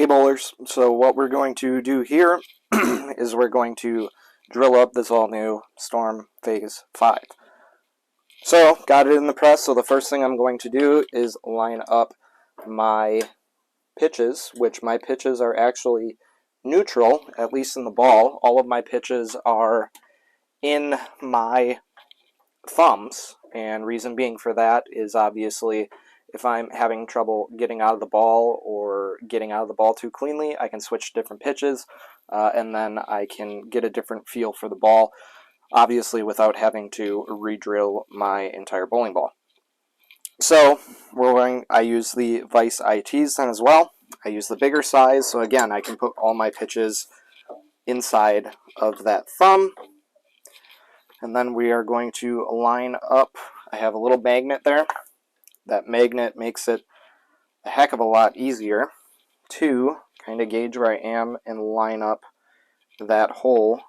Hey bowlers, so what we're going to do here is we're going to drill up this all new Storm Phase 5. So, got it in the press, so the first thing I'm going to do is line up my pitches, which my pitches are actually neutral, at least in the ball. All of my pitches are in my thumbs, and reason being for that is obviously if I'm having trouble getting out of the ball or getting out of the ball too cleanly, I can switch to different pitches, and then I can get a different feel for the ball, obviously without having to re-drill my entire bowling ball. So I use the Phaze ITs then as well. I use the bigger size, so again, I can put all my pitches inside of that thumb. And then we are going to line up, I have a little magnet there. That magnet makes it a heck of a lot easier to kind of gauge where I am and line up that hole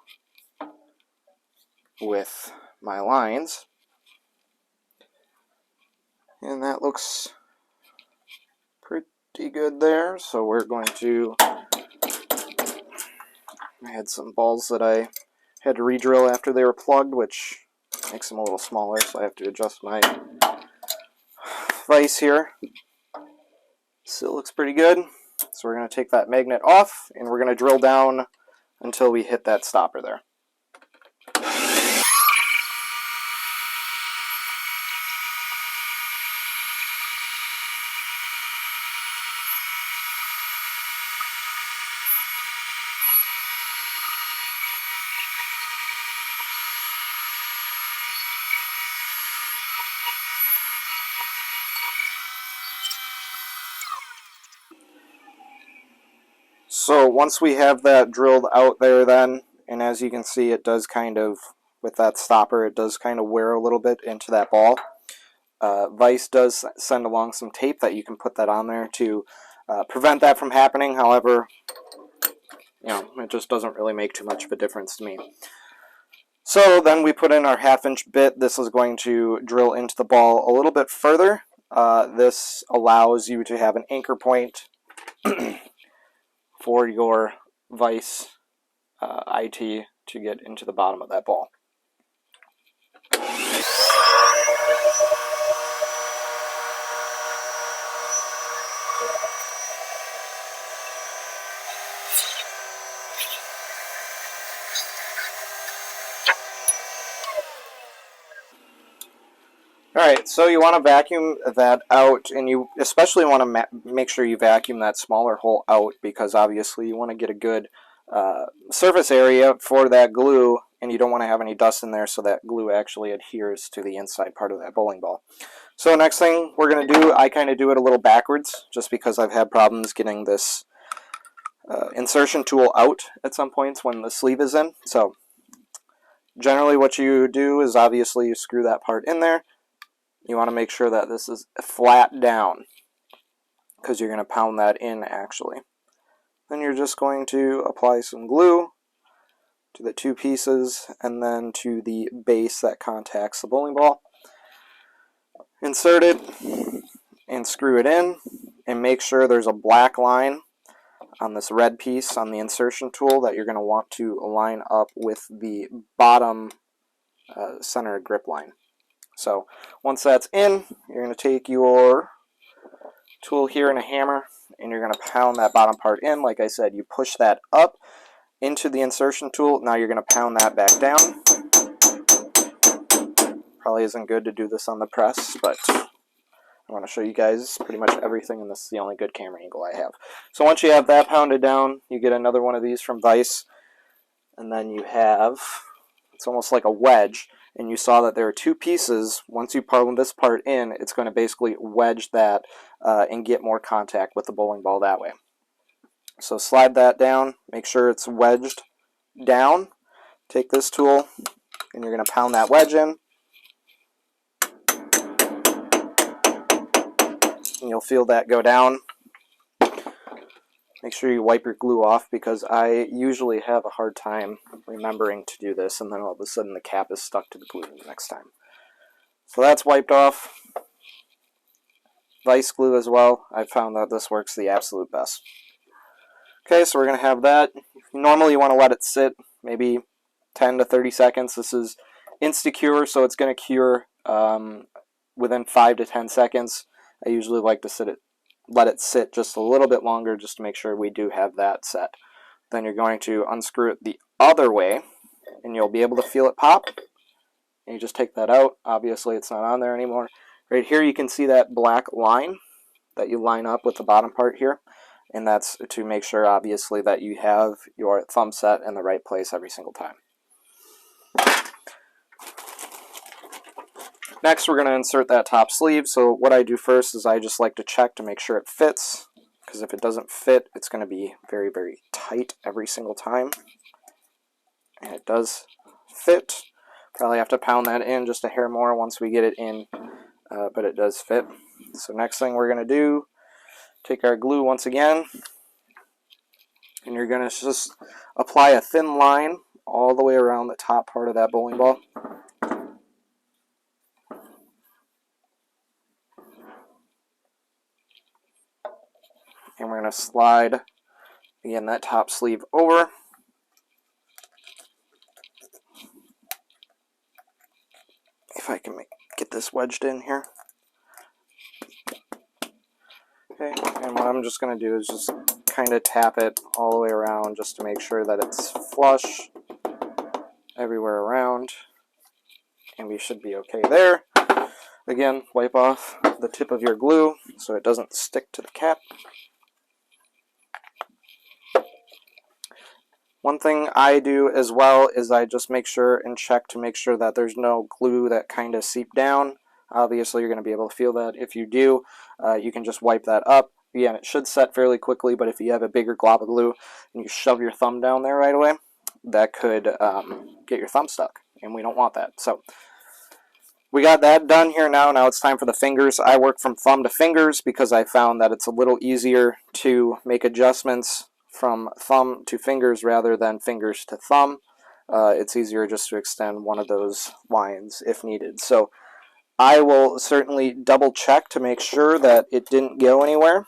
with my lines. And that looks pretty good there. So we're going to, I had some balls that I had to re-drill after they were plugged, which makes them a little smaller, so I have to adjust my vise here. Still looks pretty good. So we're going to take that magnet off, and we're going to drill down until we hit that stopper there. So once we have that drilled out there then, and as you can see it does kind of, with that stopper, it does kind of wear a little bit into that ball. Vise does send along some tape that you can put that on there to prevent that from happening. However, it just doesn't really make too much of a difference to me. So then we put in our 1/2-inch bit. This is going to drill into the ball a little bit further. This allows you to have an anchor point for your Vise IT to get into the bottom of that ball. Alright, so you want to vacuum that out, and you especially want to make sure you vacuum that smaller hole out, because obviously you want to get a good surface area for that glue, and you don't want to have any dust in there so that glue actually adheres to the inside part of that bowling ball. So next thing we're going to do, I kind of do it a little backwards, just because I've had problems getting this insertion tool out at some points when the sleeve is in. So generally what you do is obviously you screw that part in there. You want to make sure that this is flat down, because you're going to pound that in actually. Then you're just going to apply some glue to the two pieces and then to the base that contacts the bowling ball. Insert it and screw it in, and make sure there's a black line on this red piece on the insertion tool that you're going to want to line up with the bottom center grip line. So once that's in, you're going to take your tool here and a hammer, and you're going to pound that bottom part in. Like I said, you push that up into the insertion tool. Now you're going to pound that back down. Probably isn't good to do this on the press, but I want to show you guys pretty much everything, and this is the only good camera angle I have. So once you have that pounded down, you get another one of these from Vise, and then you have, it's almost like a wedge. And you saw that there are two pieces. Once you pound this part in, it's going to basically wedge that and get more contact with the bowling ball that way. So slide that down, make sure it's wedged down. Take this tool, and you're going to pound that wedge in. And you'll feel that go down. Make sure you wipe your glue off, because I usually have a hard time remembering to do this, and then all of a sudden the cap is stuck to the glue the next time. So that's wiped off. Vise glue as well. I found that this works the absolute best. Okay, so we're going to have that. Normally you want to let it sit maybe 10 to 30 seconds. This is insta-cure, so it's going to cure within 5 to 10 seconds. I usually like to let it sit just a little bit longer just to make sure we do have that set. Then you're going to unscrew it the other way, and you'll be able to feel it pop. And you just take that out. Obviously, it's not on there anymore. Right here, you can see that black line that you line up with the bottom part here. And that's to make sure, obviously, that you have your thumb set in the right place every single time. Next, we're going to insert that top sleeve. So what I do first is I just like to check to make sure it fits, because if it doesn't fit, it's going to be very, very tight every single time. And it does fit. Probably have to pound that in just a hair more once we get it in, but it does fit. So next thing we're going to do, take our glue once again, and you're going to just apply a thin line all the way around the top part of that bowling ball. And we're going to slide, again, that top sleeve over. If I can get this wedged in here. Okay, and what I'm just going to do is just kind of tap it all the way around just to make sure that it's flush everywhere around. And we should be okay there. Again, wipe off the tip of your glue so it doesn't stick to the cap. One thing I do as well is I just make sure and check to make sure that there's no glue that kind of seep down. Obviously, you're going to be able to feel that. If you do, you can just wipe that up. Again, it should set fairly quickly, but if you have a bigger glob of glue and you shove your thumb down there right away, that could get your thumb stuck, and we don't want that. So we got that done here now. Now it's time for the fingers. I work from thumb to fingers because I found that it's a little easier to make adjustments from thumb to fingers rather than fingers to thumb. It's easier just to extend one of those lines if needed. So I will certainly double check to make sure that it didn't go anywhere.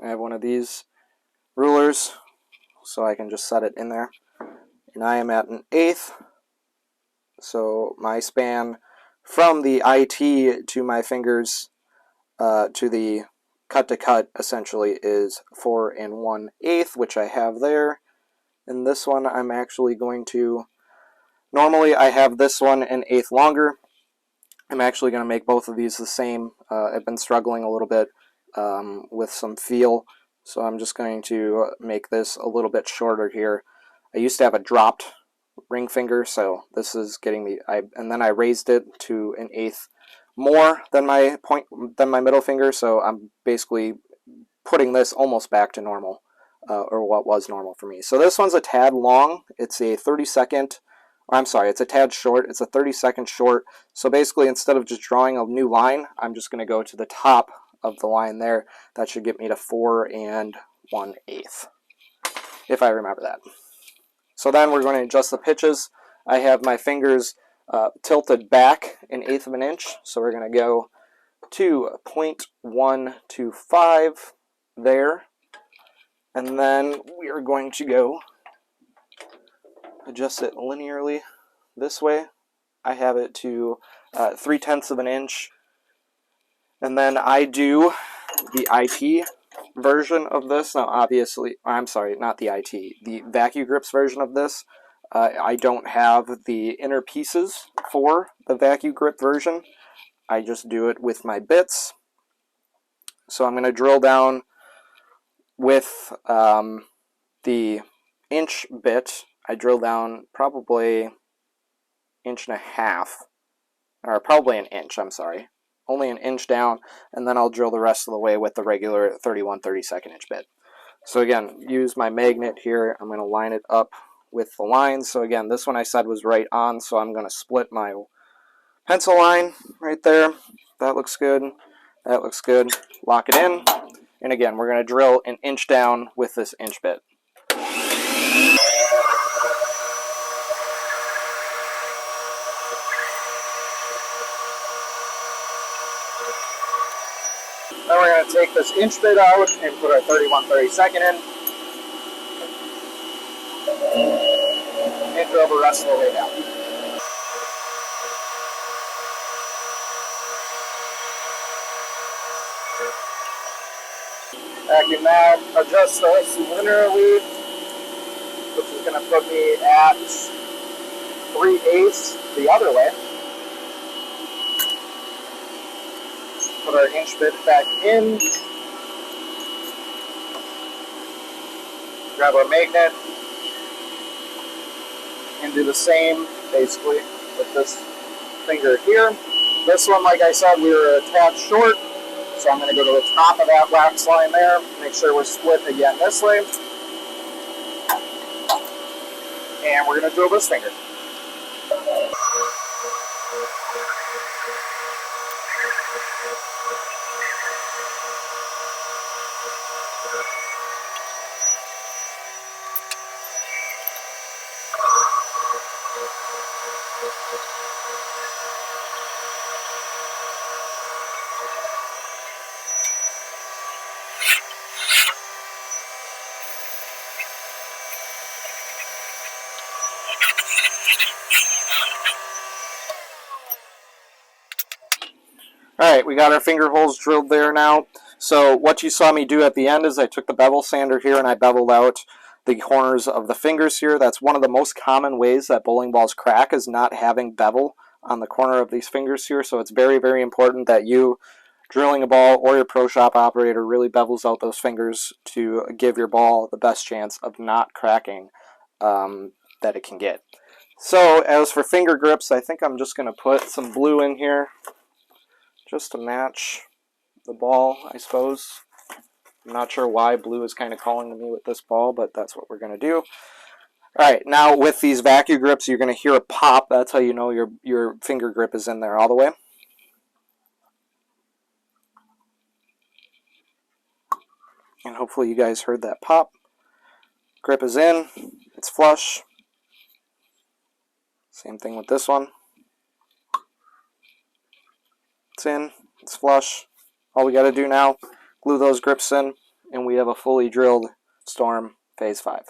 I have one of these rulers, so I can just set it in there. And I am at 1/8. So my span from the IT to my fingers to the cut to cut essentially is 4 1/8, which I have there. And this one I'm actually going to, normally I have this one 1/8 longer. I'm actually going to make both of these the same. I've been struggling a little bit with some feel, so I'm just going to make this a little bit shorter here. I used to have a dropped ring finger, so this is getting me, and then I raised it to 1/8 more than my middle finger, so I'm basically putting this almost back to normal, or what was normal for me. So this one's a tad long. It's a 30-second, I'm sorry, it's a tad short. It's a 30-second short. So basically, instead of just drawing a new line, I'm just going to go to the top of the line there. That should get me to 4 1/8, if I remember that. So then we're going to adjust the pitches. I have my fingers tilted back 1/8 of an inch. So we're going to go to 0.125 there. And then we are going to go adjust it linearly this way. I have it to 0.3 of an inch. And then I do the IT version of this. Now, obviously, I'm sorry, not the IT, the vacuum grips version of this. I don't have the inner pieces for the vacuum grip version. I just do it with my bits. So I'm going to drill down with the inch bit. I drill down probably 1.5 inches, or probably 1 inch, I'm sorry. Only 1 inch down, and then I'll drill the rest of the way with the regular 32nd inch bit. So again, use my magnet here. I'm going to line it up with the lines. So again, this one I said was right on, so I'm going to split my pencil line right there. That looks good. That looks good. Lock it in. And again, we're going to drill 1 inch down with this inch bit. Then we're going to take this inch bit out and put our 31/32 in. And drill the rest of the way down. Vacuum that, adjust this linearly, which is going to put me at 3/8 the other way. Put our inch bit back in. Grab our magnet. And do the same, basically, with this finger here. This one, like I said, we were attached short. So I'm going to go to the top of that wax line there. Make sure we're split again this way. And we're going to drill this finger. Alright, we got our finger holes drilled there now. So what you saw me do at the end is I took the bevel sander here and I beveled out the corners of the fingers here. That's one of the most common ways that bowling balls crack, is not having bevel on the corner of these fingers here. So it's very, very important that you, drilling a ball, or your pro shop operator, really bevels out those fingers to give your ball the best chance of not cracking that it can get. So as for finger grips, I think I'm just going to put some blue in here just to match the ball, I suppose. I'm not sure why blue is kind of calling to me with this ball, but that's what we're going to do. Alright, now with these vacuum grips, you're going to hear a pop. That's how you know your finger grip is in there all the way. And hopefully you guys heard that pop. Grip is in. It's flush. Same thing with this one. It's in. It's flush. All we got to do now, glue those grips in, and we have a fully drilled Storm Phase 5.